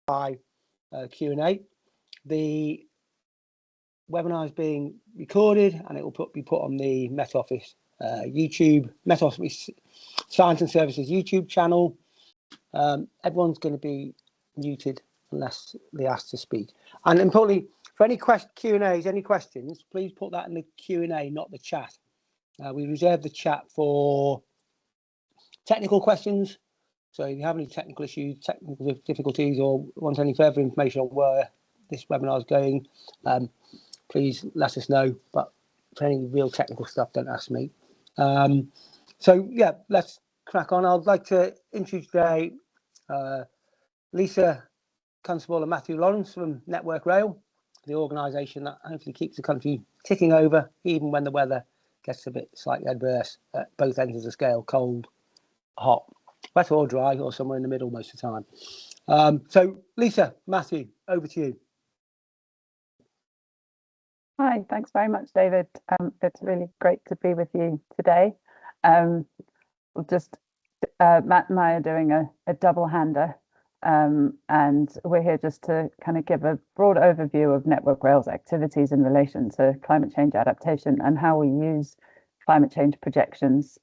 Q&A. The webinar is being recorded and it will be put on the Met Office Met Office Science and Services YouTube channel. Everyone's going to be muted unless they ask to speak. And importantly, for any Q&As, any questions, please put that in the Q&A, not the chat. We reserve the chat for technical questions. So if you have any technical issues, technical difficulties, or want any further information on where this webinar is going, please let us know. But for any real technical stuff, don't ask me. So yeah, let's crack on. I'd like to introduce today Lisa, Constable, and Matthew Lawrence from Network Rail, the organisation that hopefully keeps the country ticking over, even when the weather gets a bit slightly adverse at both ends of the scale, cold, hot, wet or dry, or somewhere in the middle most of the time. So Lisa, Matthew, over to you. Hi, thanks very much, David. It's really great to be with you today. Matt and I are doing a double-hander, and we're here just to kind of give a broad overview of Network Rail's activities in relation to climate change adaptation and how we use climate change projections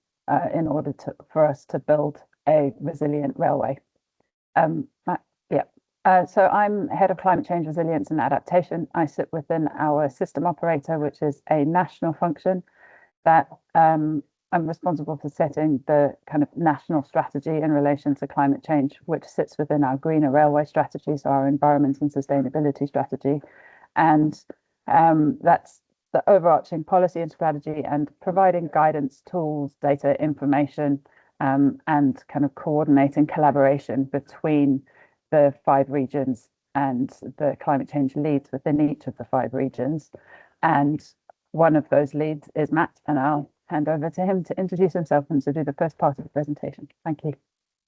in order for us to build a resilient railway. So I'm head of climate change resilience and adaptation. I sit within our system operator, which is a national function that I'm responsible for setting the kind of national strategy in relation to climate change, which sits within our greener railway strategy, so our environment and sustainability strategy. And that's the overarching policy and strategy, and providing guidance, tools, data, information, and kind of coordinating collaboration between the 5 regions and the climate change leads within each of the 5 regions. And one of those leads is Matt, and I'll hand over to him to introduce himself and to do the first part of the presentation. Thank you.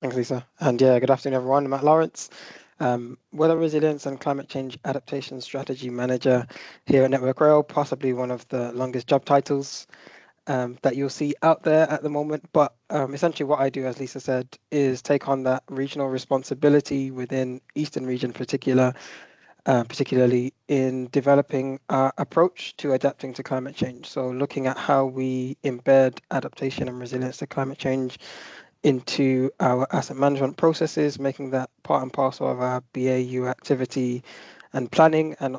Thanks, Lisa. And yeah, good afternoon, everyone. I'm Matt Lawrence, Weather Resilience and Climate Change Adaptation Strategy Manager here at Network Rail, possibly one of the longest job titles that you'll see out there at the moment. But essentially what I do, as Lisa said, is take on that regional responsibility within Eastern Region particularly in developing our approach to adapting to climate change. So looking at how we embed adaptation and resilience to climate change into our asset management processes, making that part and parcel of our BAU activity and planning, and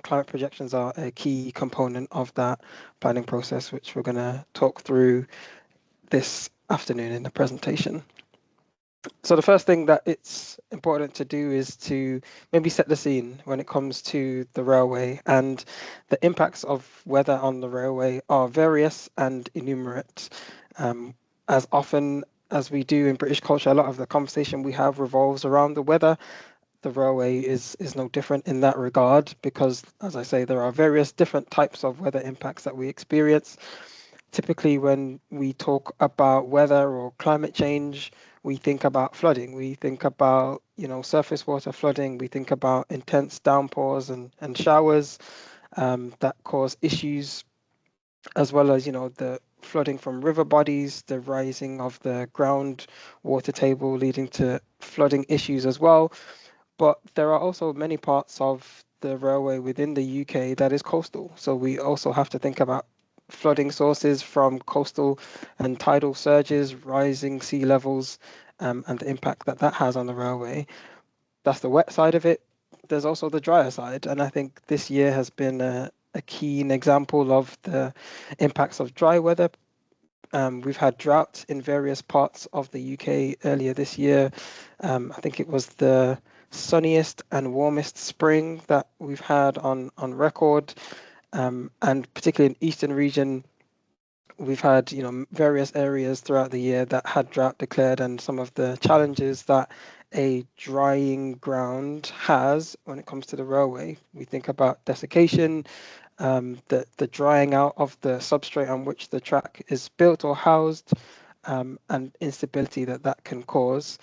climate projections are a key component of that planning process, which we're going to talk through this afternoon in the presentation. So the first thing that it's important to do is to maybe set the scene when it comes to the railway, and the impacts of weather on the railway are various and innumerate. As often as we do in British culture, a lot of the conversation we have revolves around the weather. The railway is no different in that regard, because, as I say, there are various different types of weather impacts that we experience. Typically, when we talk about weather or climate change, we think about flooding. We think about, surface water flooding. We think about intense downpours and showers that cause issues, as well as, the flooding from river bodies, the rising of the ground water table leading to flooding issues as well. But there are also many parts of the railway within the UK that is coastal. So we also have to think about flooding sources from coastal and tidal surges, rising sea levels, and the impact that has on the railway. That's the wet side of it. There's also the drier side. And I think this year has been a keen example of the impacts of dry weather. We've had drought in various parts of the UK earlier this year. I think it was the sunniest and warmest spring that we've had on record, and particularly in Eastern Region, we've had various areas throughout the year that had drought declared, and some of the challenges that a drying ground has when it comes to the railway. We think about desiccation, the drying out of the substrate on which the track is built or housed, and instability that can cause.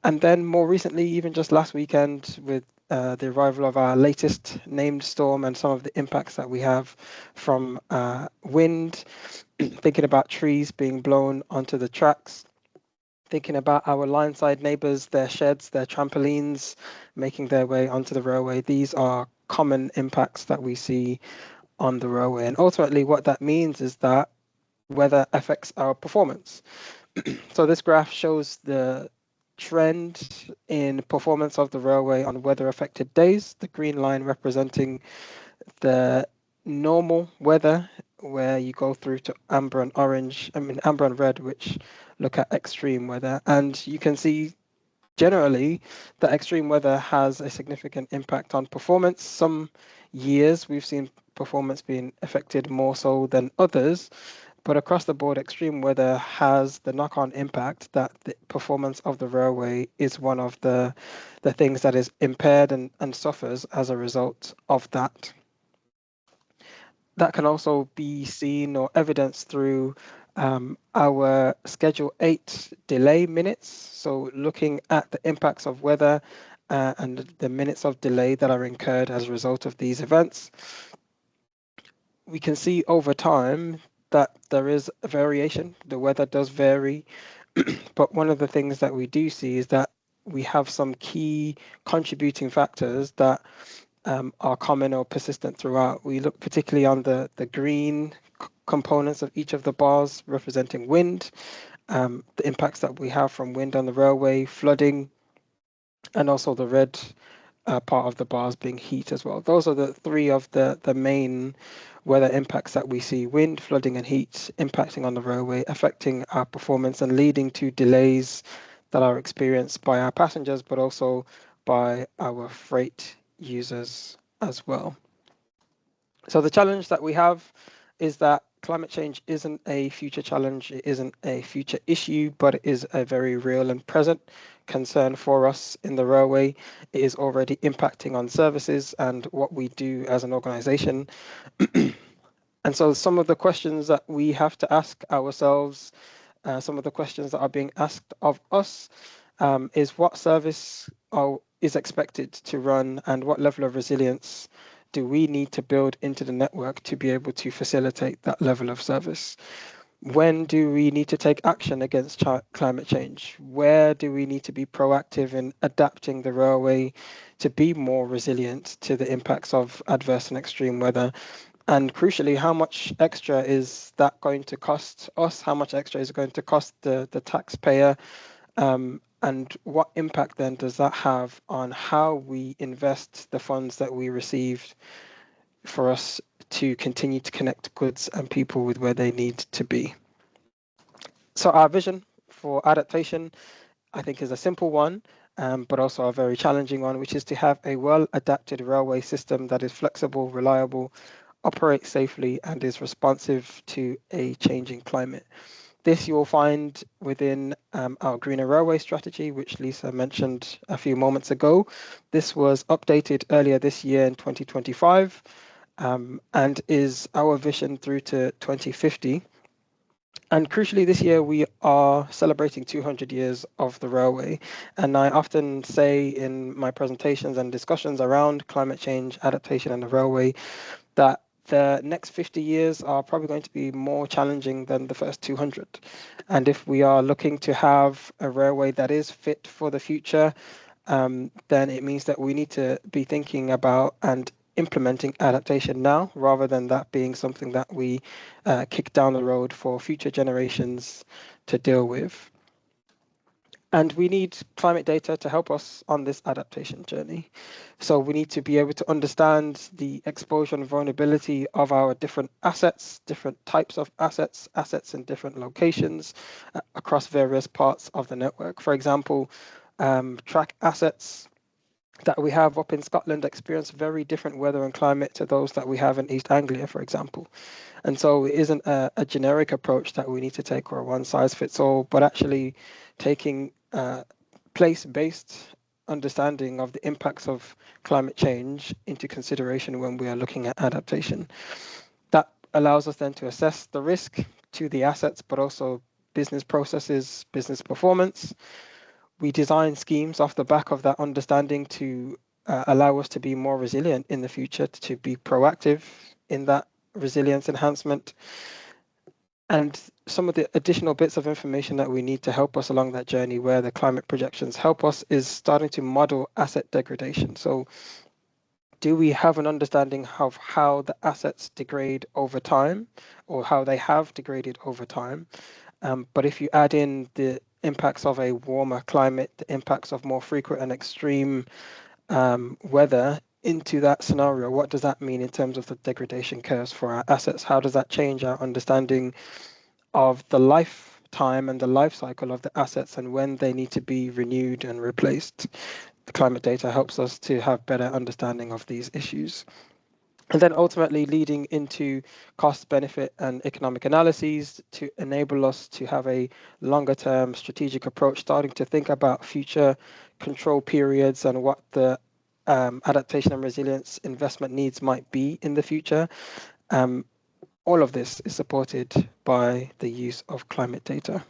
And then more recently, even just last weekend, with the arrival of our latest named storm and some of the impacts that we have from wind, thinking about trees being blown onto the tracks, thinking about our line side neighbours, their sheds, their trampolines making their way onto the railway. These are common impacts that we see on the railway. And ultimately what that means is that weather affects our performance. So this graph shows the trend in performance of the railway on weather affected days, the green line representing the normal weather, where you go through to amber and amber and red, which look at extreme weather. And you can see generally that extreme weather has a significant impact on performance. Some years we've seen performance being affected more so than others, but across the board, extreme weather has the knock-on impact that the performance of the railway is one of the things that is impaired and suffers as a result of that. That can also be seen or evidenced through our Schedule 8 delay minutes. So looking at the impacts of weather and the minutes of delay that are incurred as a result of these events, we can see over time that there is a variation. The weather does vary, but one of the things that we do see is that we have some key contributing factors that are common or persistent throughout. We look particularly on the green components of each of the bars representing wind, the impacts that we have from wind on the railway, flooding, and also the red part of the bars being heat as well. Those are the three of the main weather impacts that we see: wind, flooding, and heat impacting on the railway, affecting our performance and leading to delays that are experienced by our passengers, but also by our freight users as well. So the challenge that we have is that climate change isn't a future challenge, it isn't a future issue, but it is a very real and present concern for us in the railway. It is already impacting on services and what we do as an organization. And so some of the questions that we have to ask ourselves, some of the questions that are being asked of us, is what service is expected to run and what level of resilience do we need to build into the network to be able to facilitate that level of service? When do we need to take action against climate change? Where do we need to be proactive in adapting the railway to be more resilient to the impacts of adverse and extreme weather? And crucially, how much extra is that going to cost us? How much extra is it going to cost the taxpayer? And what impact then does that have on how we invest the funds that we received for us to continue to connect goods and people with where they need to be? So our vision for adaptation, I think, is a simple one, but also a very challenging one, which is to have a well-adapted railway system that is flexible, reliable, operates safely, and is responsive to a changing climate. This you will find within our Greener Railway strategy, which Lisa mentioned a few moments ago. This was updated earlier this year in 2025 and is our vision through to 2050. And crucially, this year we are celebrating 200 years of the railway. And I often say in my presentations and discussions around climate change, adaptation, and the railway that the next 50 years are probably going to be more challenging than the first 200. And if we are looking to have a railway that is fit for the future, then it means that we need to be thinking about and implementing adaptation now, rather than that being something that we kick down the road for future generations to deal with. And we need climate data to help us on this adaptation journey. So we need to be able to understand the exposure and vulnerability of our different assets, different types of assets, assets in different locations across various parts of the network. For example, track assets that we have up in Scotland experience very different weather and climate to those that we have in East Anglia, for example. And so it isn't a generic approach that we need to take or a one size fits all, but actually taking place-based understanding of the impacts of climate change into consideration when we are looking at adaptation. That allows us then to assess the risk to the assets, but also business processes, business performance. We design schemes off the back of that understanding to allow us to be more resilient in the future, to be proactive in that resilience enhancement. And some of the additional bits of information that we need to help us along that journey where the climate projections help us is starting to model asset degradation. So do we have an understanding of how the assets degrade over time, or how they have degraded over time? But if you add in the impacts of a warmer climate, the impacts of more frequent and extreme weather into that scenario, what does that mean in terms of the degradation curves for our assets? How does that change our understanding of the lifetime and the life cycle of the assets and when they need to be renewed and replaced? The climate data helps us to have better understanding of these issues. And then ultimately leading into cost, benefit, and economic analyses to enable us to have a longer term strategic approach, starting to think about future control periods and what the adaptation and resilience investment needs might be in the future. All of this is supported by the use of climate data.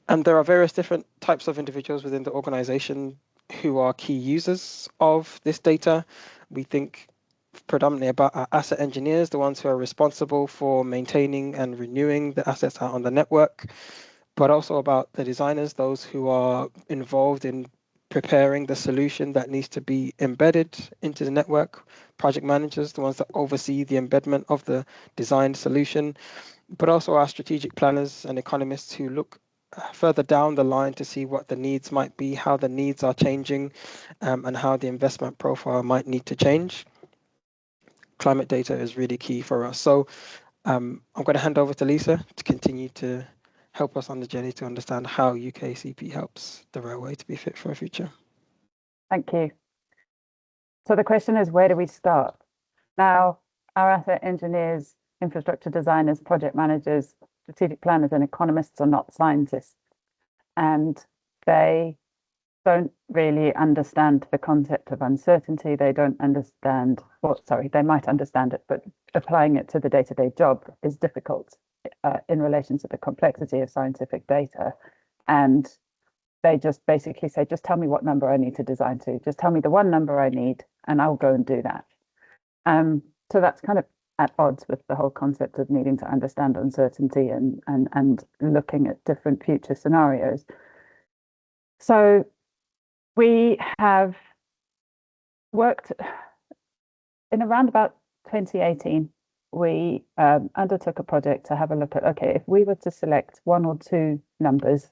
And there are various different types of individuals within the organization who are key users of this data. We think predominantly about our asset engineers, the ones who are responsible for maintaining and renewing the assets out on the network, but also about the designers, those who are involved in preparing the solution that needs to be embedded into the network, project managers, the ones that oversee the embedment of the designed solution, but also our strategic planners and economists who look further down the line to see what the needs might be, how the needs are changing, and how the investment profile might need to change. Climate data is really key for us. So I'm going to hand over to Lisa to continue to help us on the journey to understand how UKCP helps the railway to be fit for a future. Thank you. So the question is, where do we start? Now, our asset engineers, infrastructure designers, project managers, strategic planners, and economists are not scientists, and they don't really understand the concept of uncertainty. They don't understand, or sorry, they might understand it, but applying it to the day-to-day job is difficult in relation to the complexity of scientific data. And they just basically say, just tell me what number I need to design to. Just tell me the one number I need, and I'll go and do that. So that's kind of at odds with the whole concept of needing to understand uncertainty and looking at different future scenarios. So we have worked in around about 2018. We undertook a project to have a look at, okay, if we were to select one or two numbers,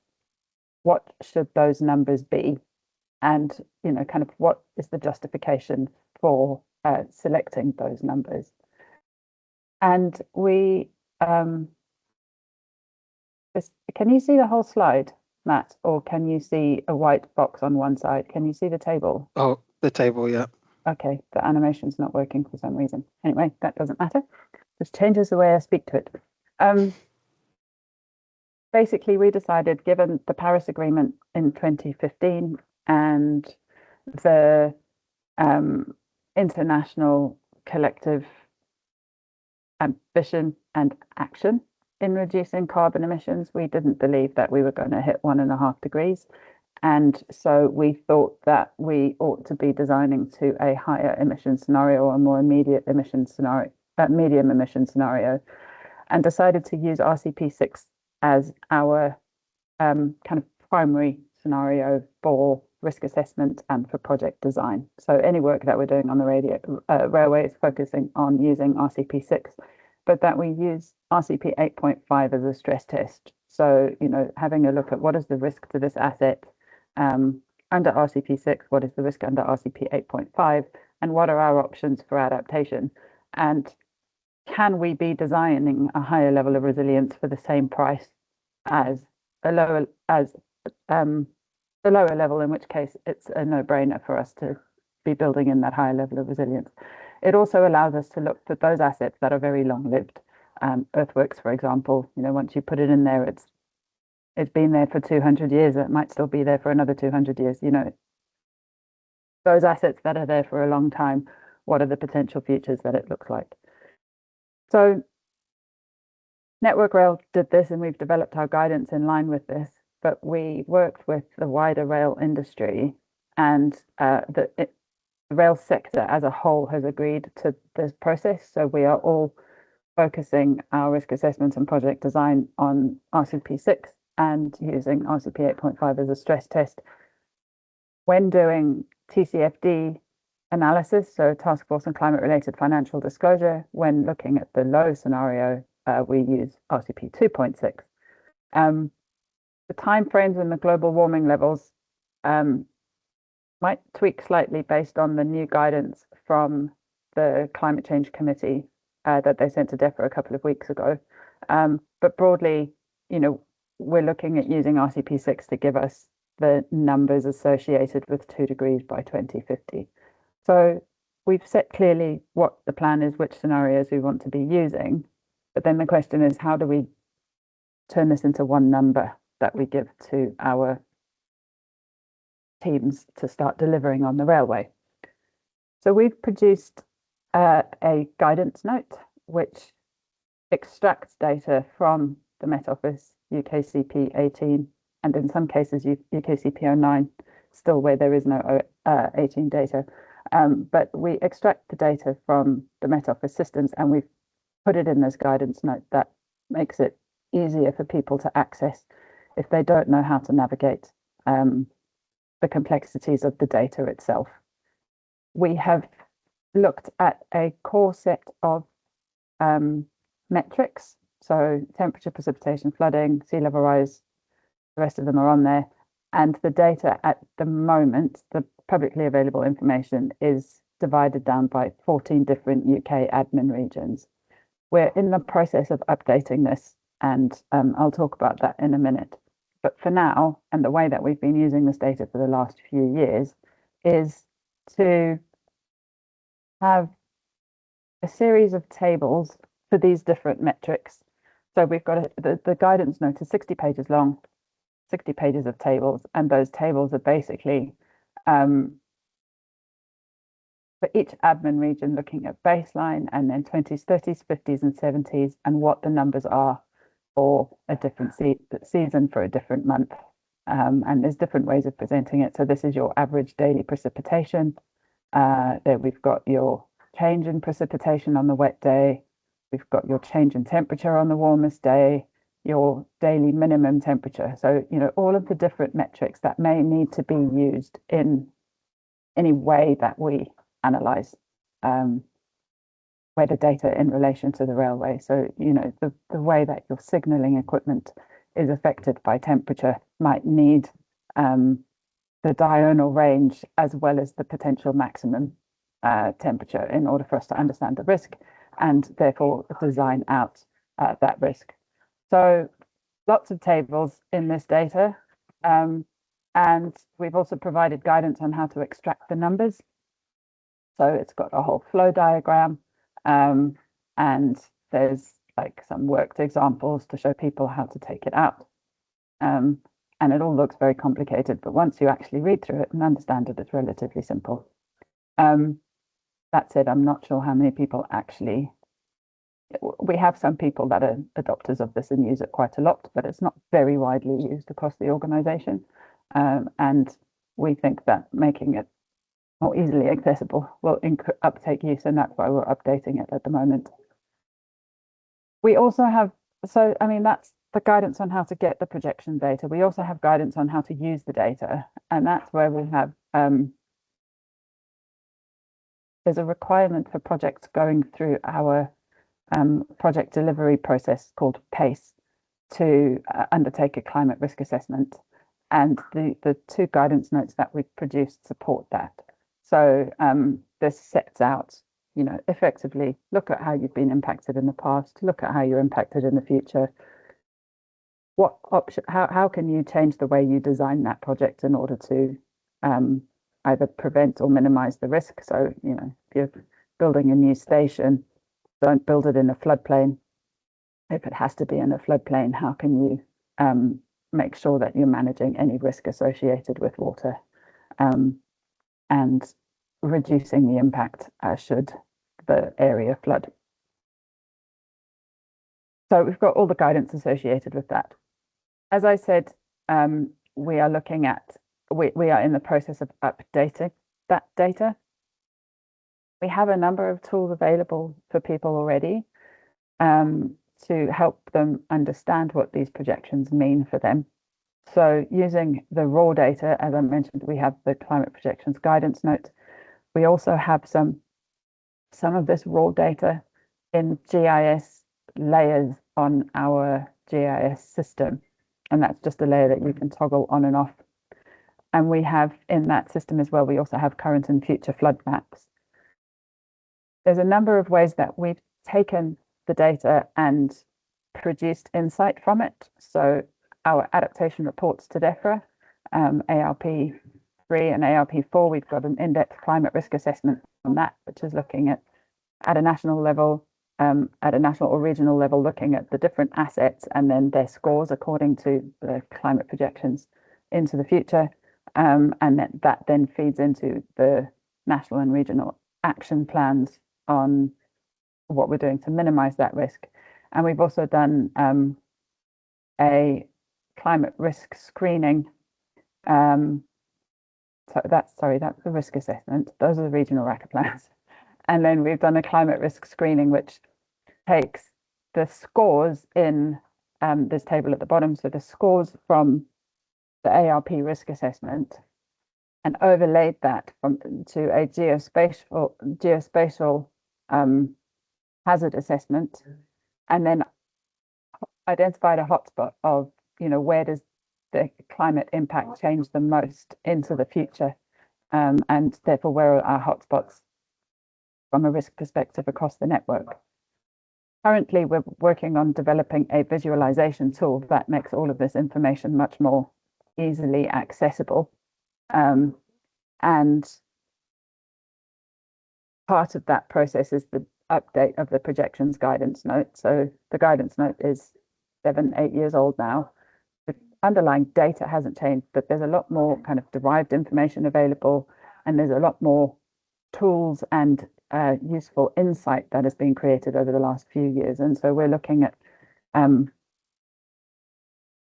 what should those numbers be? And, you know, kind of what is the justification for selecting those numbers? And we, can you see the whole slide, Matt, or can you see a white box on one side? Can you see the table? Oh, the table, yeah. Okay, the animation's not working for some reason. Anyway, that doesn't matter. Just changes the way I speak to it. Basically, we decided, given the Paris Agreement in 2015 and the international collective ambition and action in reducing carbon emissions, we didn't believe that we were going to hit 1.5 degrees. And so we thought that we ought to be designing to a higher emission scenario or a more immediate emission scenario, medium emission scenario, and decided to use RCP6 as our kind of primary scenario for risk assessment and for project design. So any work that we're doing on the railway is focusing on using RCP6, but that we use RCP 8.5 as a stress test. So, you know, having a look at what is the risk to this asset under RCP6, what is the risk under RCP 8.5, and what are our options for adaptation? And can we be designing a higher level of resilience for the same price as a lower level, in which case it's a no-brainer for us to be building in that higher level of resilience. It also allows us to look for those assets that are very long-lived. Earthworks, for example, you know, once you put it in there, it's been there for 200 years. It might still be there for another 200 years. You know, those assets that are there for a long time, what are the potential futures that it looks like? So Network Rail did this, and we've developed our guidance in line with this, but we worked with the wider rail industry, and the rail sector as a whole has agreed to this process. So we are all focusing our risk assessment and project design on RCP6 and using RCP 8.5 as a stress test. When doing TCFD analysis, so task force and climate related financial disclosure, when looking at the low scenario, we use RCP 2.6. The timeframes and the global warming levels might tweak slightly based on the new guidance from the Climate Change Committee that they sent to DEFRA a couple of weeks ago. But broadly, we're looking at using RCP6 to give us the numbers associated with 2 degrees by 2050. So we've set clearly what the plan is, which scenarios we want to be using. But then the question is, how do we turn this into one number that we give to our teams to start delivering on the railway? So we've produced a guidance note which extracts data from the Met Office UKCP 18 and in some cases UKCP 09, still where there is no 18 data. But we extract the data from the Met Office systems and we've put it in this guidance note that makes it easier for people to access if they don't know how to navigate the complexities of the data itself. We have looked at a core set of metrics, so temperature, precipitation, flooding, sea level rise, the rest of them are on there. And the data at the moment, the publicly available information, is divided down by 14 different UK admin regions. We're in the process of updating this, and I'll talk about that in a minute. But for now, and the way that we've been using this data for the last few years, is to have a series of tables for these different metrics. So we've got the guidance note is 60 pages long, 60 pages of tables, and those tables are basically for each admin region looking at baseline and then 20s, 30s, 50s and 70s and what the numbers are for a different season for a different month. And there's different ways of presenting it. So this is your average daily precipitation. There we've got your change in precipitation on the wet day. We've got your change in temperature on the warmest day, your daily minimum temperature. So, all of the different metrics that may need to be used in any way that we analyze weather data in relation to the railway. So, the way that your signaling equipment is affected by temperature might need the diurnal range as well as the potential maximum temperature in order for us to understand the risk and therefore design out that risk. So lots of tables in this data, and we've also provided guidance on how to extract the numbers. So it's got a whole flow diagram, and there's like some worked examples to show people how to take it out. And it all looks very complicated, but once you actually read through it and understand it, it's relatively simple. That said, I'm not sure how many people actually, we have some people that are adopters of this and use it quite a lot, but it's not very widely used across the organization. And we think that making it more easily accessible will uptake use, and that's why we're updating it at the moment. We also have, that's the guidance on how to get the projection data. We also have guidance on how to use the data, and that's where we have, there's a requirement for projects going through our project delivery process called PACE to undertake a climate risk assessment. And the two guidance notes that we've produced support that. So this sets out, effectively look at how you've been impacted in the past, look at how you're impacted in the future. What option, how can you change the way you design that project in order to either prevent or minimize the risk? So, if you're building a new station, don't build it in a floodplain. If it has to be in a floodplain, how can you make sure that you're managing any risk associated with water and reducing the impact should the area flood? So we've got all the guidance associated with that. As I said, we are looking at, we are in the process of updating that data. We have a number of tools available for people already. to help them understand what these projections mean for them. So using the raw data, as I mentioned, we have the climate projections guidance note. We also have some of this raw data in GIS layers on our GIS system. And that's just a layer that you can toggle on and off. And we have in that system as well, we also have current and future flood maps. There's a number of ways that we've taken the data and produced insight from it. So our adaptation reports to DEFRA, ARP3 and ARP4, we've got an in-depth climate risk assessment on that, which is looking at a national level, at a national or regional level, looking at the different assets and then their scores according to the climate projections into the future. And that then feeds into the national and regional action plans on what we're doing to minimize that risk. And we've also done a climate risk screening. So that's the risk assessment. Those are the regional RACA plans. And then we've done a climate risk screening, which takes the scores in this table at the bottom. So the scores from the ARP risk assessment and overlaid that to a geospatial hazard assessment, and then identified a hotspot of, where does the climate impact change the most into the future, and therefore where are our hotspots from a risk perspective across the network. Currently, we're working on developing a visualization tool that makes all of this information much more easily accessible. And part of that process is the update of the projections guidance note. So the guidance note is 7-8 years old now. The underlying data hasn't changed, but there's a lot more kind of derived information available, and there's a lot more tools and useful insight that has been created over the last few years. And so we're looking at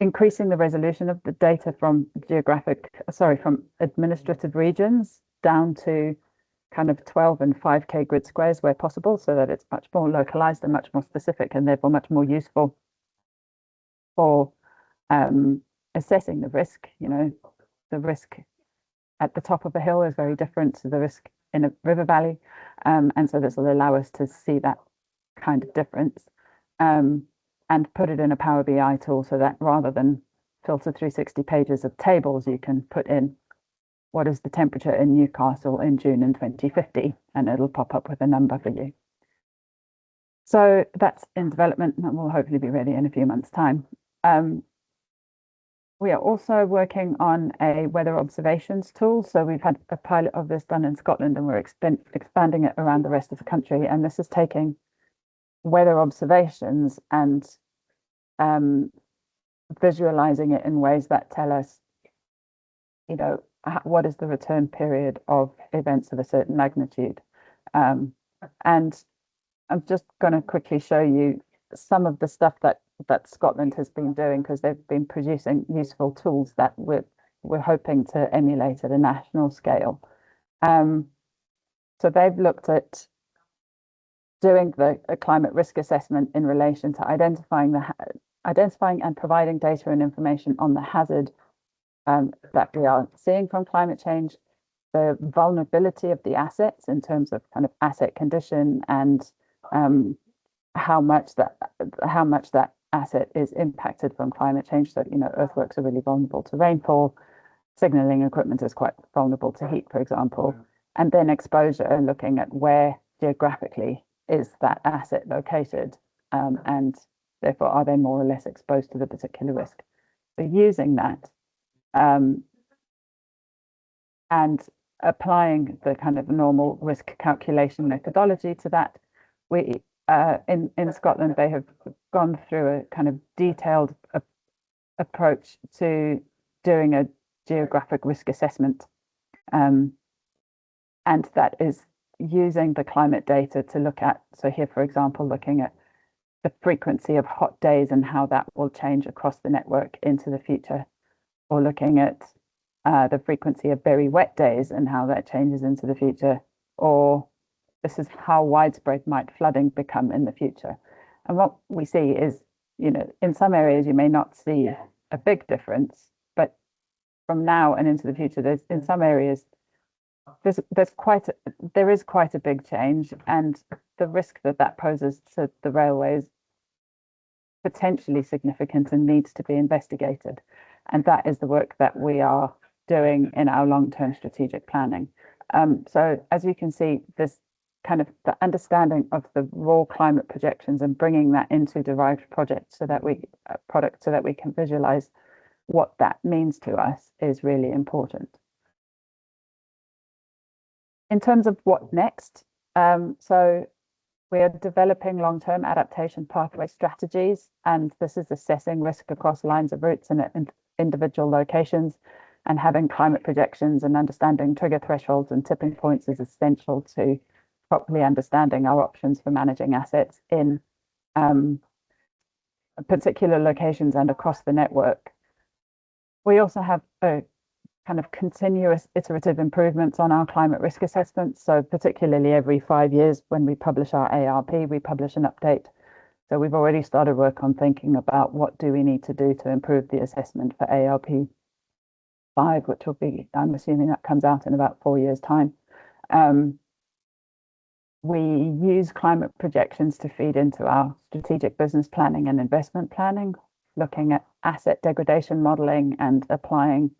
increasing the resolution of the data from from administrative regions down to kind of 12 and 5K grid squares where possible, so that it's much more localized and much more specific, and therefore much more useful for assessing the risk. The risk at the top of a hill is very different to the risk in a river valley, and so this will allow us to see that kind of difference, and put it in a Power BI tool, so that rather than filter through 60 pages of tables, you can put in what is the temperature in Newcastle in June in 2050, and it'll pop up with a number for you. So that's in development, and will hopefully be ready in a few months' time. We are also working on a weather observations tool. So we've had a pilot of this done in Scotland, and we're expanding it around the rest of the country. And this is taking weather observations and visualizing it in ways that tell us, what is the return period of events of a certain magnitude. And I'm just going to quickly show you some of the stuff that Scotland has been doing, because they've been producing useful tools that we're hoping to emulate at a national scale. So they've looked at doing a climate risk assessment in relation to identifying and providing data and information on the hazard that we are seeing from climate change, the vulnerability of the assets in terms of kind of asset condition, and how much that asset is impacted from climate change. So, earthworks are really vulnerable to rainfall. Signaling equipment is quite vulnerable to heat, for example. And then exposure, looking at where geographically is that asset located, and therefore are they more or less exposed to the particular risk. So using that and applying the kind of normal risk calculation methodology to that, we in Scotland, they have gone through a kind of detailed approach to doing a geographic risk assessment, and that is using the climate data to look at, so here, for example, looking at the frequency of hot days and how that will change across the network into the future, or looking at the frequency of very wet days and how that changes into the future, or this is how widespread might flooding become in the future. And what we see is, in some areas you may not see a big difference, but from now and into the future, there's in some areas there is quite a big change, and the risk that poses to the railways potentially significant and needs to be investigated. And that is the work that we are doing in our long-term strategic planning. So as you can see, this kind of the understanding of the raw climate projections and bringing that into derived projects so that we can visualize what that means to us is really important. In terms of what next, so we are developing long-term adaptation pathway strategies, and this is assessing risk across lines of routes and individual locations, and having climate projections and understanding trigger thresholds and tipping points is essential to properly understanding our options for managing assets in particular locations and across the network. We also have a kind of continuous iterative improvements on our climate risk assessments. So particularly every 5 years when we publish our ARP, we publish an update. So we've already started work on thinking about what do we need to do to improve the assessment for ARP 5, which will be, I'm assuming that comes out in about 4 years' time. We use climate projections to feed into our strategic business planning and investment planning, looking at asset degradation modeling and applying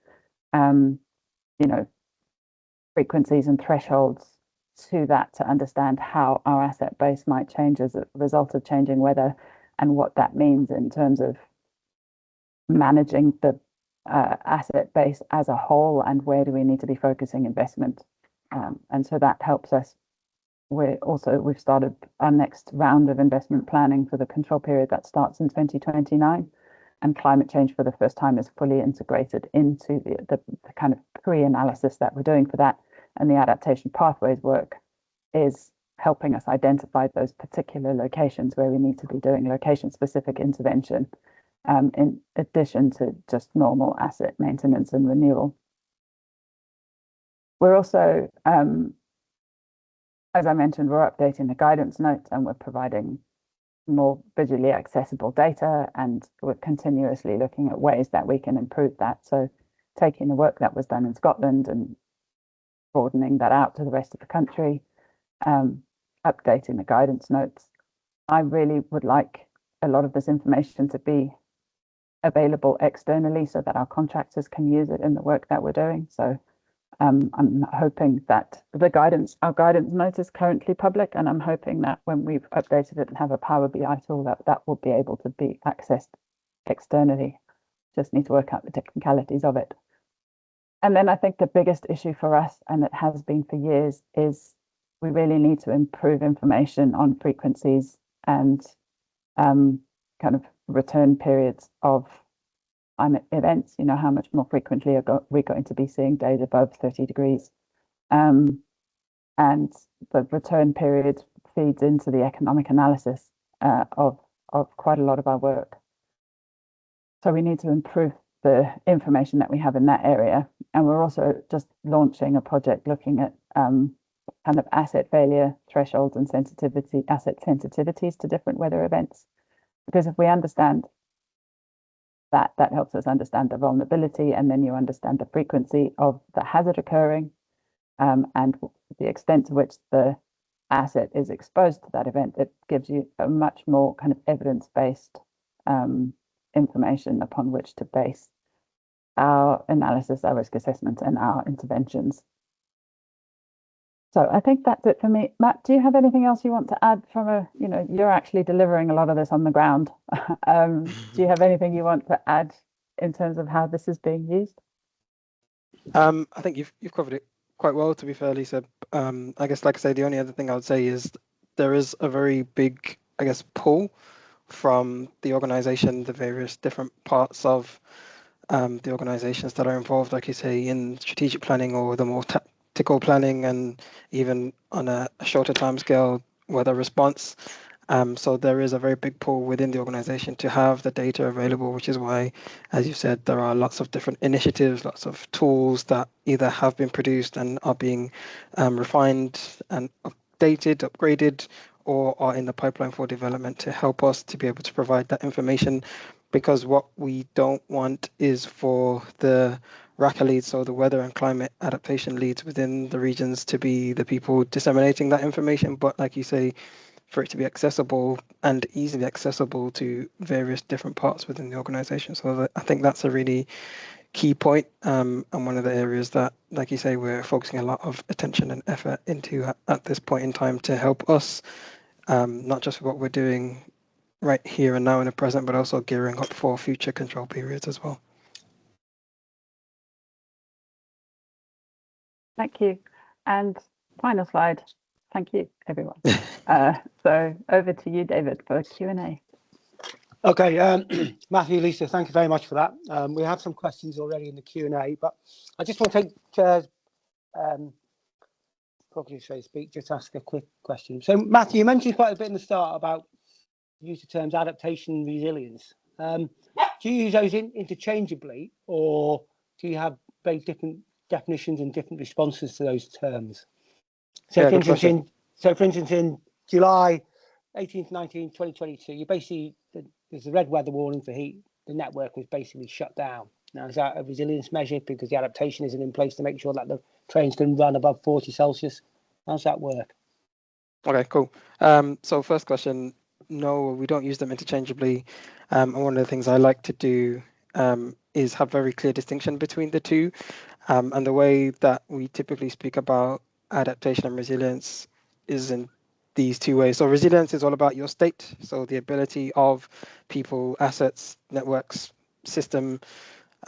frequencies and thresholds to that to understand how our asset base might change as a result of changing weather and what that means in terms of managing the asset base as a whole and where do we need to be focusing investment. And so that helps us. We've started our next round of investment planning for the control period that starts in 2029. And climate change for the first time is fully integrated into the kind of pre-analysis that we're doing for that. And the adaptation pathways work is helping us identify those particular locations where we need to be doing location-specific intervention, in addition to just normal asset maintenance and renewal. We're also, as I mentioned, we're updating the guidance notes and we're providing more visually accessible data, and we're continuously looking at ways that we can improve that. So taking the work that was done in Scotland and broadening that out to the rest of the country, updating the guidance notes. I really would like a lot of this information to be available externally so that our contractors can use it in the work that we're doing. So I'm hoping that our guidance note is currently public, and I'm hoping that when we've updated it and have a Power BI tool, that will be able to be accessed externally. Just need to work out the technicalities of it. And then I think the biggest issue for us, and it has been for years, is we really need to improve information on frequencies and kind of return periods of climate events. How much more frequently are we going to be seeing days above 30 degrees? And the return period feeds into the economic analysis of quite a lot of our work. So we need to improve the information that we have in that area. And we're also just launching a project looking at kind of asset failure thresholds and asset sensitivities to different weather events. Because if we understand that helps us understand the vulnerability, and then you understand the frequency of the hazard occurring, and the extent to which the asset is exposed to that event. It gives you a much more kind of evidence-based information upon which to base our analysis, our risk assessment, and our interventions. So I think that's it for me. Matt, do you have anything else you want to add from you're actually delivering a lot of this on the ground. Do you have anything you want to add in terms of how this is being used? I think you've covered it quite well, to be fair, Lisa. I guess, like I say, the only other thing I would say is there is a very big, I guess, pull from the organization, the various different parts of the organizations that are involved, like you say, in strategic planning or the more tactical planning, and even on a shorter time scale, weather response. So there is a very big pull within the organization to have the data available, which is why, as you said, there are lots of different initiatives, lots of tools that either have been produced and are being refined and updated, upgraded, or are in the pipeline for development to help us to be able to provide that information, because what we don't want is for the RACA leads, so the weather and climate adaptation leads within the regions, to be the people disseminating that information, but like you say, for it to be accessible and easily accessible to various different parts within the organization. So I think that's a really key point, and one of the areas that, like you say, we're focusing a lot of attention and effort into at this point in time to help us, not just what we're doing right here and now in the present, but also gearing up for future control periods as well. Thank you. And final slide. Thank you, everyone. So over to you, David, for Q&A. Okay, Matthew, Lisa, thank you very much for that. We have some questions already in the Q&A, but I just want to take, probably so to speak, just ask a quick question. So Matthew, you mentioned quite a bit in the start about use of terms adaptation and resilience. Do you use those interchangeably, or do you have very different definitions and different responses to those terms? So, Yeah, for instance, in July 18th, 19th, 2022, you basically, there's a red weather warning for heat. The network was basically shut down. Now, is that a resilience measure because the adaptation isn't in place to make sure that the trains can run above 40 Celsius? How does that work? Okay, cool. So first question, no, we don't use them interchangeably. And one of the things I like to do is have very clear distinction between the two. And the way that we typically speak about adaptation and resilience is in these two ways. So resilience is all about your state, so the ability of people, assets, networks, system,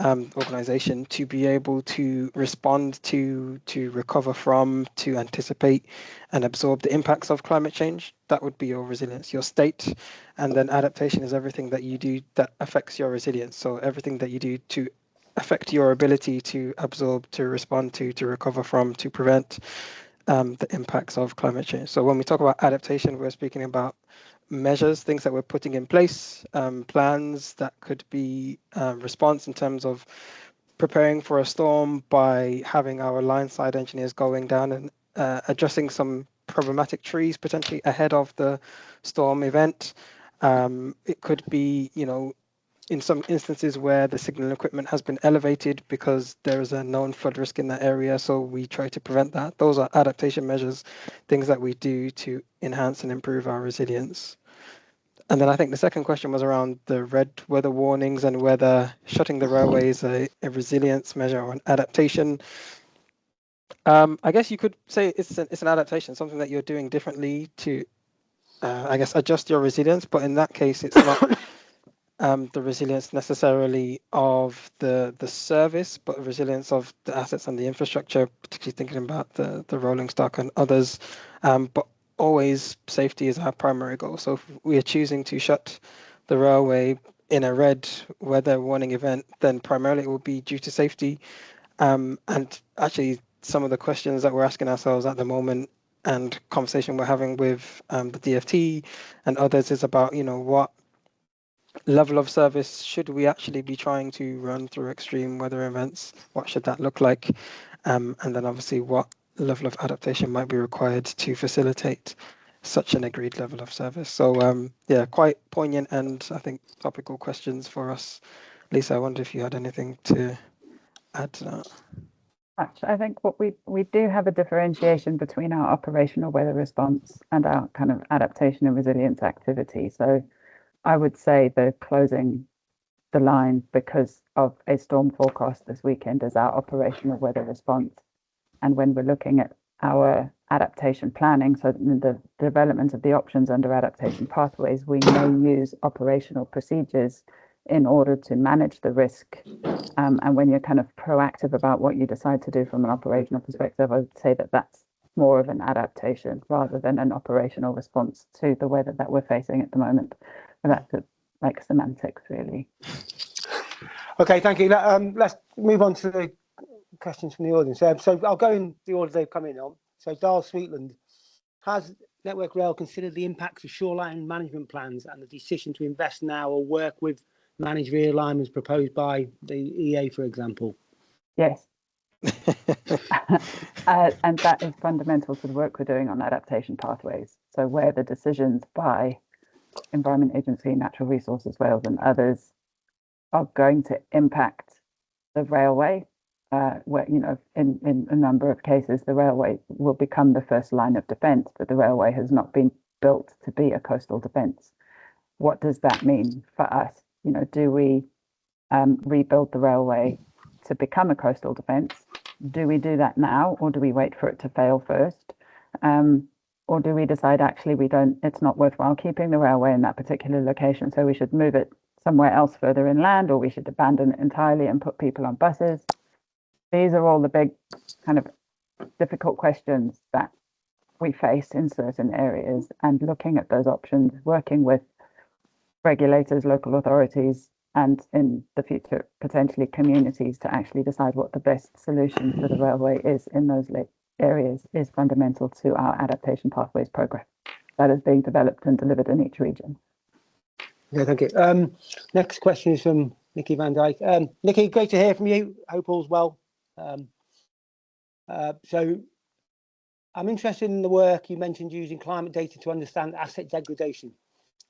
organization to be able to respond to recover from, to anticipate and absorb the impacts of climate change. That would be your resilience, your state. And then adaptation is everything that you do that affects your resilience. So everything that you do to affect your ability to absorb, to respond to recover from, to prevent the impacts of climate change. So when we talk about adaptation, we're speaking about measures, things that we're putting in place, plans that could be response in terms of preparing for a storm by having our line side engineers going down and addressing some problematic trees potentially ahead of the storm event. It could be, in some instances where the signal equipment has been elevated because there is a known flood risk in that area, so we try to prevent that. Those are adaptation measures, things that we do to enhance and improve our resilience. And then I think the second question was around the red weather warnings and whether shutting the railway is a resilience measure or an adaptation. I guess you could say it's an adaptation, something that you're doing differently to, I guess, adjust your resilience. But in that case, it's not the resilience necessarily of the service, but resilience of the assets and the infrastructure, particularly thinking about the rolling stock and others. But always safety is our primary goal. So if we are choosing to shut the railway in a red weather warning event, then primarily it will be due to safety. And actually, some of the questions that we're asking ourselves at the moment and conversation we're having with the DFT and others is about, what level of service should we actually be trying to run through extreme weather events? What should that look like? And then obviously what level of adaptation might be required to facilitate such an agreed level of service. So yeah, quite poignant and I think topical questions for us. Lisa, I wonder if you had anything to add to that. I think what we do have a differentiation between our operational weather response and our kind of adaptation and resilience activity. So I would say the closing the line because of a storm forecast this weekend is our operational weather response. And when we're looking at our adaptation planning, so the development of the options under adaptation pathways, we may use operational procedures in order to manage the risk. And when you're kind of proactive about what you decide to do from an operational perspective, I would say that that's more of an adaptation rather than an operational response to the weather that we're facing at the moment. And that's like semantics, really. Okay, thank you. Let's move on to the questions from the audience. So I'll go in the order they've come in on. So Darl Sweetland, has Network Rail considered the impacts of shoreline management plans and the decision to invest now or work with managed realignments proposed by the EA, for example? Yes. And that is fundamental to the work we're doing on adaptation pathways. So where the decisions by Environment Agency, Natural Resources Wales and others are going to impact the railway, where, you know, in a number of cases, the railway will become the first line of defence, but the railway has not been built to be a coastal defence. What does that mean for us? You know, do we rebuild the railway to become a coastal defence? Do we do that now, or do we wait for it to fail first? Or do we decide actually it's not worthwhile keeping the railway in that particular location, so we should move it somewhere else further inland, or we should abandon it entirely and put people on buses? These are all the big kind of difficult questions that we face in certain areas, and looking at those options, working with regulators, local authorities, and in the future, potentially communities, to actually decide what the best solution for the railway is in those areas is fundamental to our adaptation pathways program that is being developed and delivered in each region. Yeah, thank you. Next question is from Nikki Van Dyke. Nikki, great to hear from you. Hope all's well. So I'm interested in the work you mentioned using climate data to understand asset degradation,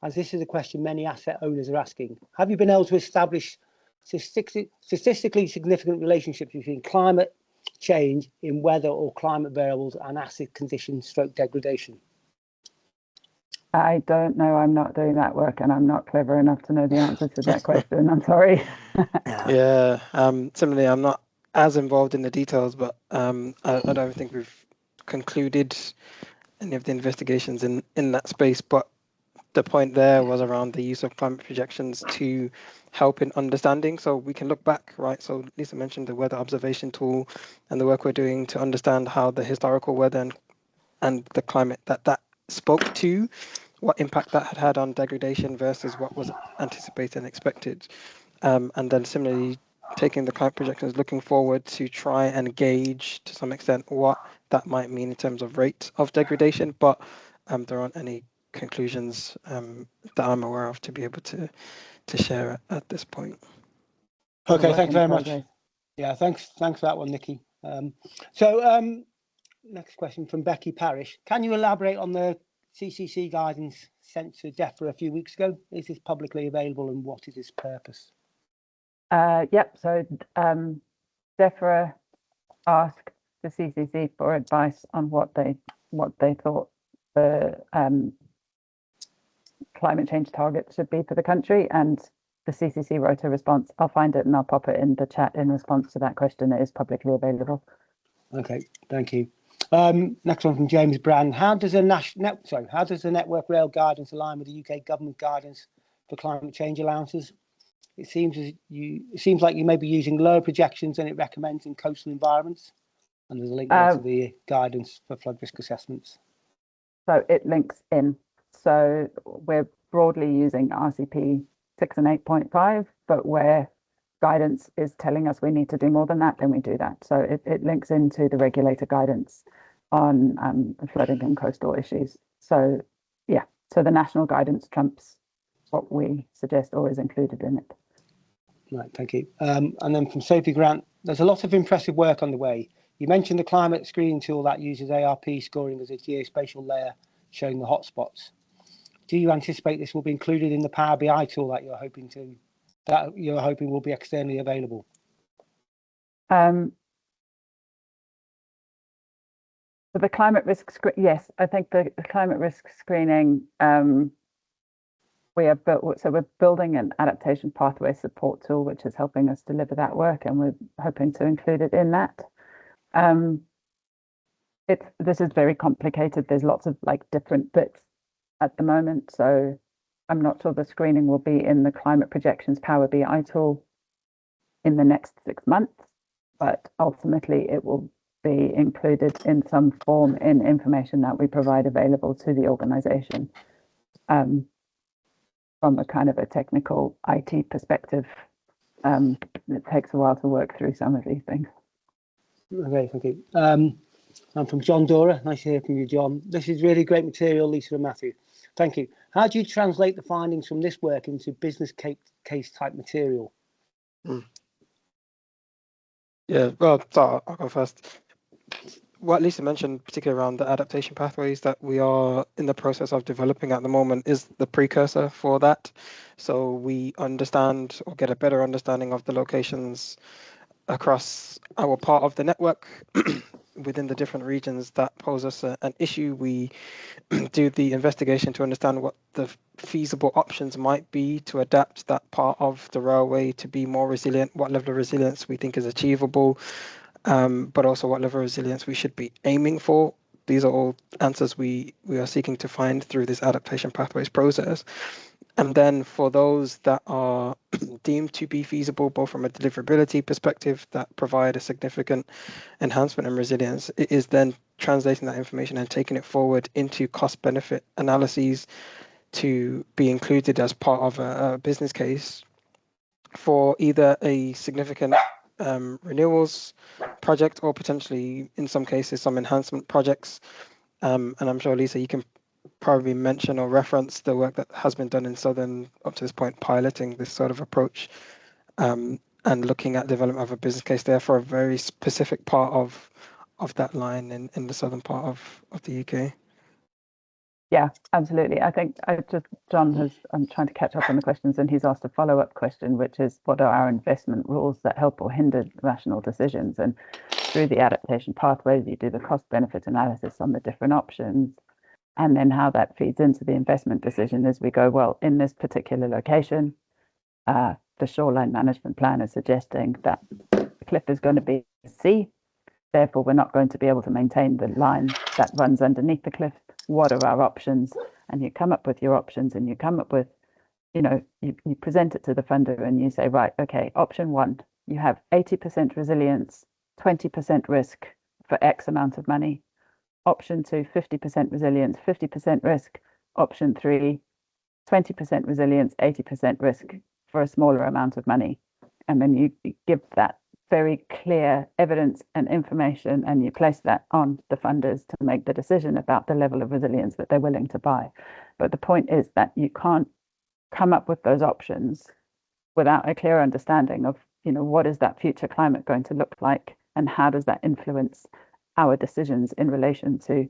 as this is a question many asset owners are asking. Have you been able to establish statistically significant relationships between climate change in weather or climate variables and asset condition stroke degradation? I don't know. I'm not doing that work, and I'm not clever enough to know the answer to that question. I'm sorry. Yeah. Similarly, I'm not as involved in the details, but I don't think we've concluded any of the investigations in that space. But the point there was around the use of climate projections to help in understanding. So we can look back, right? So Lisa mentioned the weather observation tool and the work we're doing to understand how the historical weather and the climate that spoke to, what impact that had on degradation versus what was anticipated and expected. And then similarly, taking the climate projections, looking forward to try and gauge to some extent what that might mean in terms of rate of degradation. But there aren't any conclusions that I'm aware of to be able to share at this point. Okay, thanks very much. Yeah, thanks for that one, Nikki. Next question from Becky Parrish. Can you elaborate on the CCC guidance sent to DEFRA a few weeks ago? Is this publicly available, and what is its purpose? Yep. So DEFRA asked the CCC for advice on what they thought the climate change target should be for the country, and the CCC wrote a response. I'll find it and I'll pop it in the chat in response to that question. It is publicly available. Okay, thank you. Next one from James Brand. How does the Network Rail guidance align with the UK government guidance for climate change allowances? It seems like you may be using lower projections than it recommends in coastal environments. And there's a link there to the guidance for flood risk assessments. So it links in. So we're broadly using RCP 6 and 8.5, but where guidance is telling us we need to do more than that, then we do that. So it links into the regulator guidance on flooding and coastal issues. So yeah, so the national guidance trumps what we suggest or is included in it. Right, thank you. And then from Sophie Grant, there's a lot of impressive work on the way. You mentioned the climate screening tool that uses ARP scoring as a geospatial layer showing the hotspots. Do you anticipate this will be included in the Power BI tool that you're hoping will be externally available? For the climate risk, yes, I think the climate risk screening, we're building an adaptation pathway support tool, which is helping us deliver that work, and we're hoping to include it in that. This is very complicated. There's lots of different bits at the moment, so I'm not sure the screening will be in the climate projections Power BI tool in the next 6 months, but ultimately it will be included in some form in information that we provide available to the organisation. From a kind of a technical IT perspective, it takes a while to work through some of these things. Okay, thank you. I'm from John Dora. Nice to hear from you, John. This is really great material, Lisa and Matthew. Thank you. How do you translate the findings from this work into business case type material? Yeah, well, so I'll go first. what Lisa mentioned, particularly around the adaptation pathways that we are in the process of developing at the moment, is the precursor for that. So we understand or get a better understanding of the locations across our part of the network within the different regions that pose us an issue. We do the investigation to understand what the feasible options might be to adapt that part of the railway to be more resilient, what level of resilience we think is achievable, but also what level of resilience we should be aiming for. These are all answers we are seeking to find through this adaptation pathways process. And then for those that are deemed to be feasible, both from a deliverability perspective that provide a significant enhancement in resilience, it is then translating that information and taking it forward into cost benefit analyses to be included as part of a business case for either a significant renewals project or potentially in some cases some enhancement projects. And I'm sure, Lisa, you can probably mention or reference the work that has been done in Southern up to this point, piloting this sort of approach and looking at development of a business case there for a very specific part of that line in the southern part of the UK. Yeah, absolutely. I think I'm trying to catch up on the questions, and he's asked a follow-up question, which is, what are our investment rules that help or hinder rational decisions? And through the adaptation pathways, you do the cost benefit analysis on the different options, and then how that feeds into the investment decision is we go, well, in this particular location, the shoreline management plan is suggesting that the cliff is going to be C. Therefore, we're not going to be able to maintain the line that runs underneath the cliff. What are our options? And you come up with your options, and you come up with, you present it to the funder and you say, right, okay, option 1, you have 80% resilience, 20% risk for X amount of money. Option 2, 50% resilience, 50% risk. Option 3, 20% resilience, 80% risk for a smaller amount of money. And then you give that very clear evidence and information, and you place that on the funders to make the decision about the level of resilience that they're willing to buy. But the point is that you can't come up with those options without a clear understanding of, what is that future climate going to look like, and how does that influence our decisions in relation to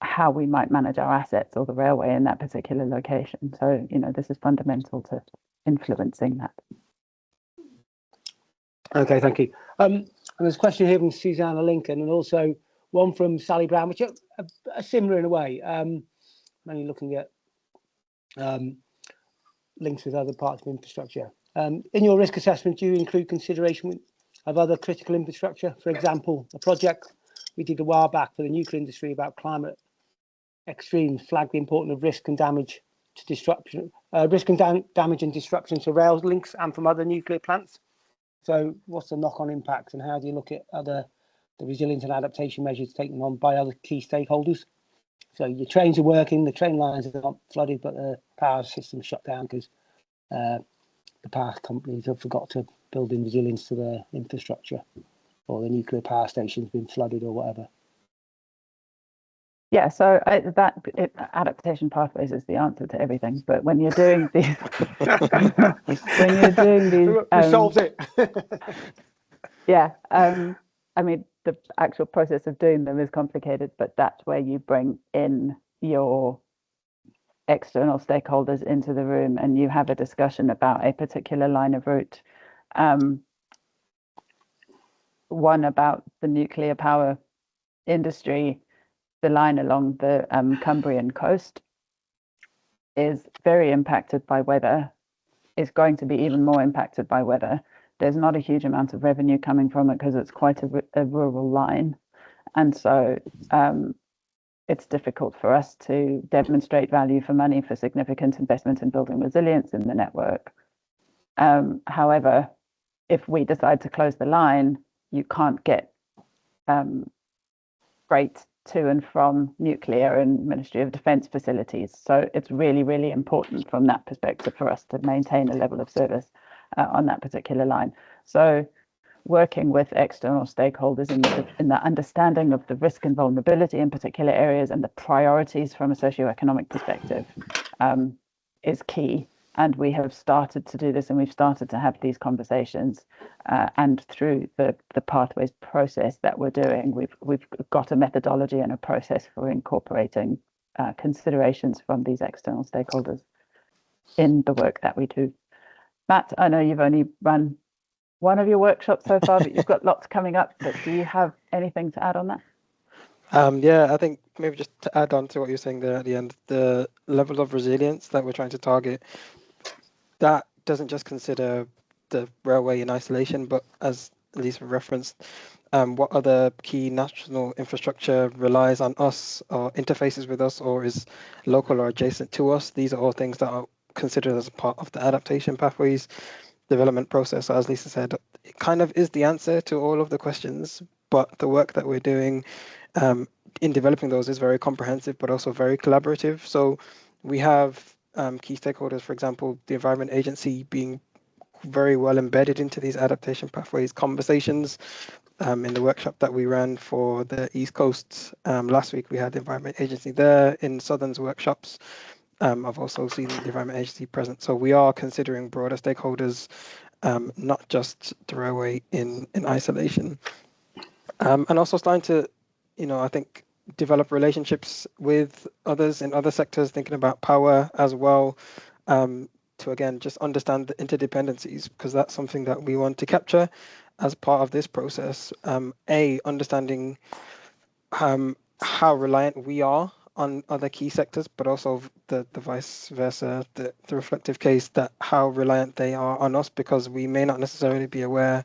how we might manage our assets or the railway in that particular location. So, this is fundamental to influencing that. Okay, thank you. And there's a question here from Susanna Lincoln, and also one from Sally Brown, which are similar in a way. Mainly looking at links with other parts of infrastructure. In your risk assessment, do you include consideration of other critical infrastructure? For example, a project we did a while back for the nuclear industry about climate extremes flagged the importance of risk and damage to disruption, damage and disruption to rail links and from other nuclear plants. So what's the knock-on impacts, and how do you look at the resilience and adaptation measures taken on by other key stakeholders? So your trains are working, the train lines are not flooded, but the power system shut down because the power companies have forgot to build in resilience to their infrastructure, or the nuclear power station's been flooded or whatever. Yeah, so adaptation pathways is the answer to everything. But when you're doing these, it solves it. Yeah, I mean, the actual process of doing them is complicated, but that's where you bring in your external stakeholders into the room, and you have a discussion about a particular line of route. One about the nuclear power industry. The line along the Cumbrian coast is very impacted by weather, is going to be even more impacted by weather. There's not a huge amount of revenue coming from it because it's quite a rural line. And so it's difficult for us to demonstrate value for money for significant investment in building resilience in the network. However, if we decide to close the line, you can't get freight to and from nuclear and Ministry of Defence facilities. So it's really, really important from that perspective for us to maintain a level of service on that particular line. So working with external stakeholders in the understanding of the risk and vulnerability in particular areas and the priorities from a socioeconomic perspective is key. And we have started to do this, and we've started to have these conversations. And through the pathways process that we're doing, we've got a methodology and a process for incorporating considerations from these external stakeholders in the work that we do. Matt, I know you've only run one of your workshops so far, but you've got lots coming up. But do you have anything to add on that? Yeah, I think maybe just to add on to what you're saying there at the end, the level of resilience that we're trying to target, that doesn't just consider the railway in isolation, but as Lisa referenced, what other key national infrastructure relies on us or interfaces with us or is local or adjacent to us. These are all things that are considered as a part of the adaptation pathways development process. As Lisa said, it kind of is the answer to all of the questions, but the work that we're doing in developing those is very comprehensive, but also very collaborative. So we have key stakeholders, for example, the Environment Agency being very well embedded into these adaptation pathways conversations. In the workshop that we ran for the East Coast last week, we had the Environment Agency there. In Southern's workshops, I've also seen the Environment Agency present. So we are considering broader stakeholders, not just the railway in isolation. And also starting to, I think, develop relationships with others in other sectors, thinking about power as well, to again just understand the interdependencies, because that's something that we want to capture as part of this process. Understanding how reliant we are on other key sectors, but also the vice versa, the reflective case that how reliant they are on us, because we may not necessarily be aware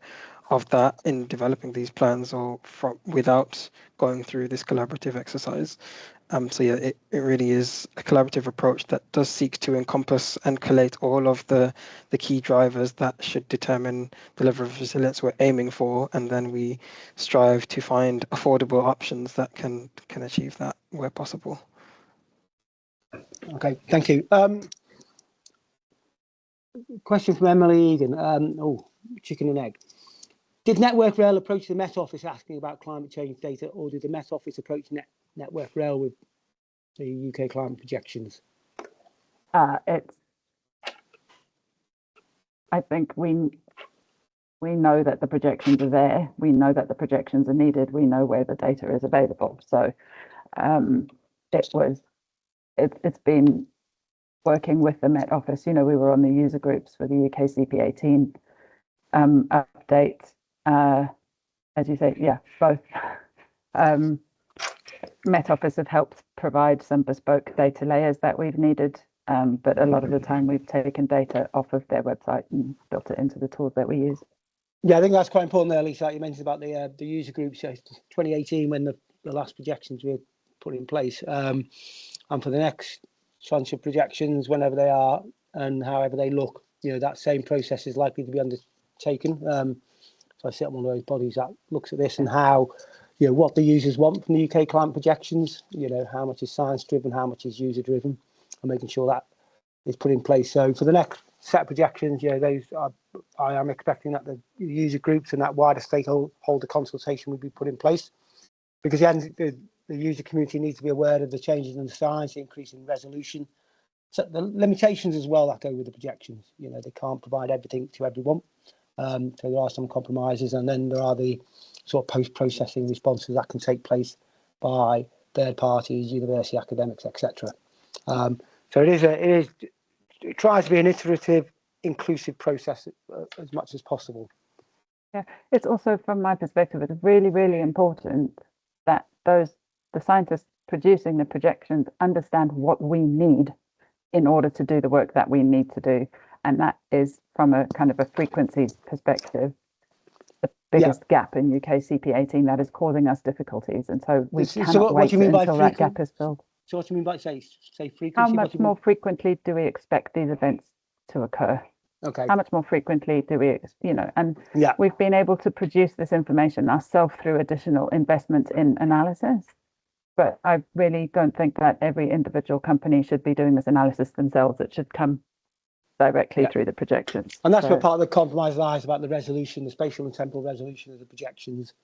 of that in developing these plans or without going through this collaborative exercise. So yeah, it really is a collaborative approach that does seek to encompass and collate all of the key drivers that should determine the level of resilience we're aiming for, and then we strive to find affordable options that can achieve that where possible. Okay, thank you. Question from Emily Egan. Chicken and egg. Did Network Rail approach the Met Office asking about climate change data, or did the Met Office approach Network Rail with the UK climate projections? I think we know that the projections are there. We know that the projections are needed. We know where the data is available. So it's been working with the Met Office. We were on the user groups for the UKCP 18 update. As you say, yeah, both. Met Office have helped provide some bespoke data layers that we've needed, but a lot of the time we've taken data off of their website and built it into the tools that we use. Yeah, I think that's quite important there, Lisa. You mentioned about the user groups, 2018 when the last projections were put in place, and for the next tranche of projections, whenever they are and however they look, that same process is likely to be undertaken. So I sit on one of those bodies that looks at this and how, what the users want from the UK climate projections, how much is science driven, how much is user driven, and making sure that is put in place. So for the next set of projections, I am expecting that the user groups and that wider stakeholder consultation would be put in place, because the user community needs to be aware of the changes in the science, the increase in resolution, so the limitations as well that go with the projections. They can't provide everything to everyone. So there are some compromises, and then there are the sort of post-processing responses that can take place by third parties, university academics, etc. So it tries to be an iterative, inclusive process as much as possible. Yeah, it's also, from my perspective, it's really, really important that the scientists producing the projections understand what we need in order to do the work that we need to do. And that is, from a kind of a frequency perspective, the biggest gap in UKCP 18 that is causing us difficulties. And so we cannot wait until that gap is filled. So what do you mean by say frequency? How much more frequently do we expect these events to occur? Okay. How much more frequently do we, we've been able to produce this information ourselves through additional investment in analysis. But I really don't think that every individual company should be doing this analysis themselves. It should come directly through the projections. And that's where part of the compromise lies, about the resolution, the spatial and temporal resolution of the projections.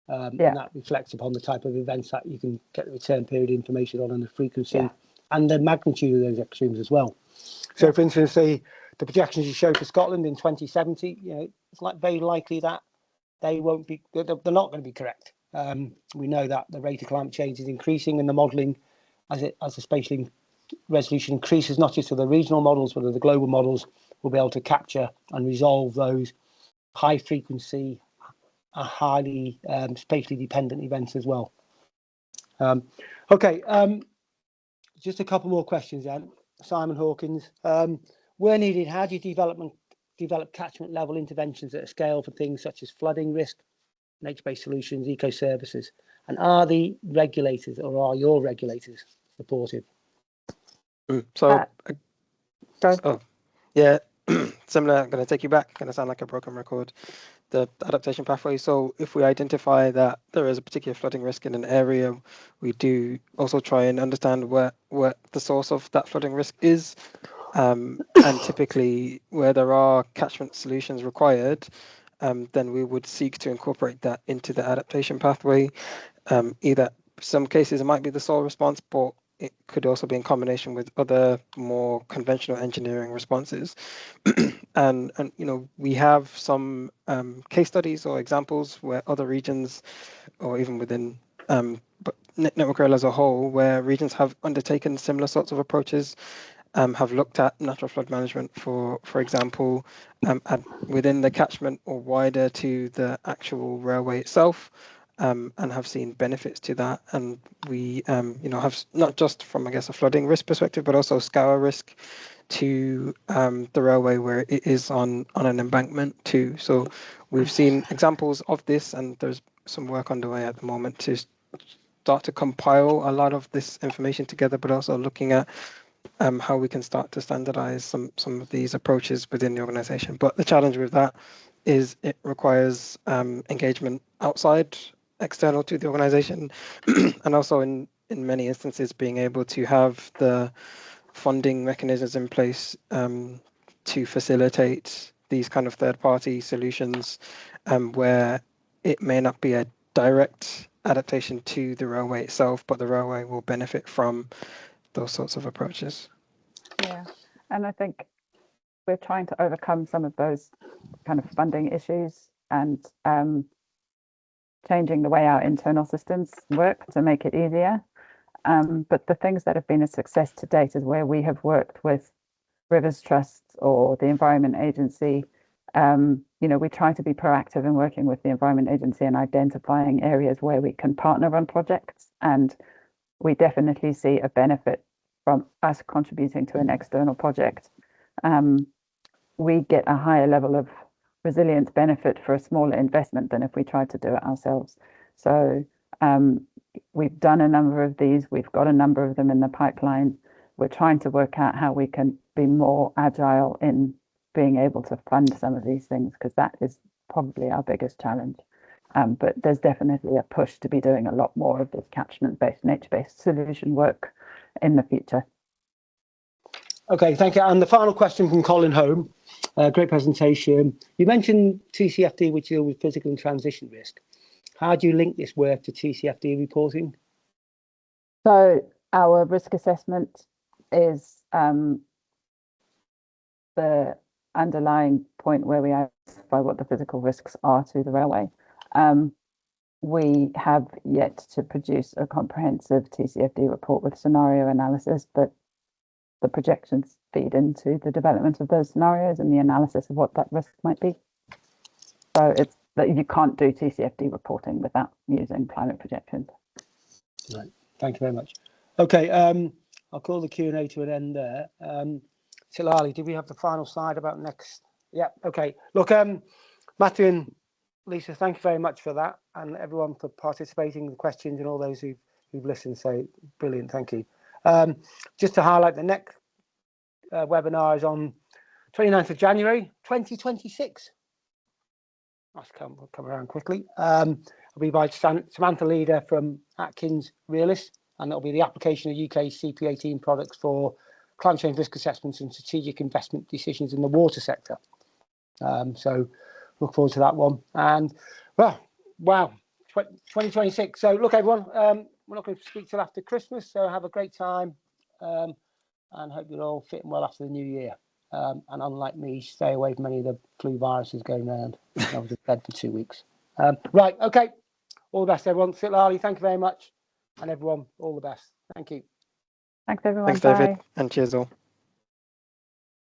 And that reflects upon the type of events that you can get the return period information on, and the frequency and the magnitude of those extremes as well. So for instance, the projections you show for Scotland in 2070, it's like very likely that they won't be, they're not going to be correct. We know that the rate of climate change is increasing, and the modelling as the spatial resolution increases, not just to the regional models, but to the global models, will be able to capture and resolve those high frequency, highly spatially dependent events as well. Okay, just a couple more questions then. Simon Hawkins, where needed, how do you develop catchment level interventions at a scale for things such as flooding risk, nature-based solutions, eco-services? And are the regulators, or are your regulators, supportive? Yeah, similar. I'm going to take you back. Going to sound like a broken record. The adaptation pathway. So if we identify that there is a particular flooding risk in an area, we do also try and understand where the source of that flooding risk is. And typically where there are catchment solutions required, then we would seek to incorporate that into the adaptation pathway. Either some cases it might be the sole response, but it could also be in combination with other more conventional engineering responses. and we have some case studies or examples where other regions, or even within but Network Rail as a whole, where regions have undertaken similar sorts of approaches, have looked at natural flood management, for example, within the catchment or wider to the actual railway itself. And have seen benefits to that, and we have not just from, I guess, a flooding risk perspective, but also scour risk to the railway where it is on an embankment too. So we've seen examples of this, and there's some work underway at the moment to start to compile a lot of this information together, but also looking at how we can start to standardize some of these approaches within the organization. But the challenge with that is it requires engagement outside, external to the organization, and also in many instances being able to have the funding mechanisms in place to facilitate these kind of third-party solutions, where it may not be a direct adaptation to the railway itself, but the railway will benefit from those sorts of approaches. Yeah, and I think we're trying to overcome some of those kind of funding issues and changing the way our internal systems work to make it easier. But the things that have been a success to date is where we have worked with Rivers Trusts or the Environment Agency. We try to be proactive in working with the Environment Agency and identifying areas where we can partner on projects. And we definitely see a benefit from us contributing to an external project. We get a higher level of resilience benefit for a smaller investment than if we tried to do it ourselves. So we've done a number of these. We've got a number of them in the pipeline. We're trying to work out how we can be more agile in being able to fund some of these things, because that is probably our biggest challenge. But there's definitely a push to be doing a lot more of this catchment-based, nature-based solution work in the future. Okay, thank you. And the final question from Colin Home. Great presentation. You mentioned TCFD, which deal with physical and transition risk. How do you link this work to TCFD reporting? So our risk assessment is the underlying point where we identify what the physical risks are to the railway. We have yet to produce a comprehensive TCFD report with scenario analysis, but the projections feed into the development of those scenarios and the analysis of what that risk might be. So it's that you can't do TCFD reporting without using climate projections. Right. Thank you very much. Okay, I'll call the Q&A to an end there. Tilali, did we have the final slide about next? Yeah, okay. Look, Matthew and Lisa, thank you very much for that, and everyone for participating, the questions, and all those who've listened. So brilliant, thank you. Just to highlight, the next webinar is on 29th of January 2026. That's come around quickly. It'll be by Samantha Leader from Atkins Realist, and it'll be the application of UKCP 18 products for climate change risk assessments and strategic investment decisions in the water sector. So look forward to that one. And well, wow, 2026. So look, everyone, we're not going to speak till after Christmas, so have a great time, and hope you're all fitting well after the new year. and unlike me, stay away from any of the flu viruses going around. I was in bed for 2 weeks. Right, okay. All the best, everyone. Sitlali, thank you very much. And everyone, all the best. Thank you. Thanks, everyone. Thanks, David, Bye. and cheers all.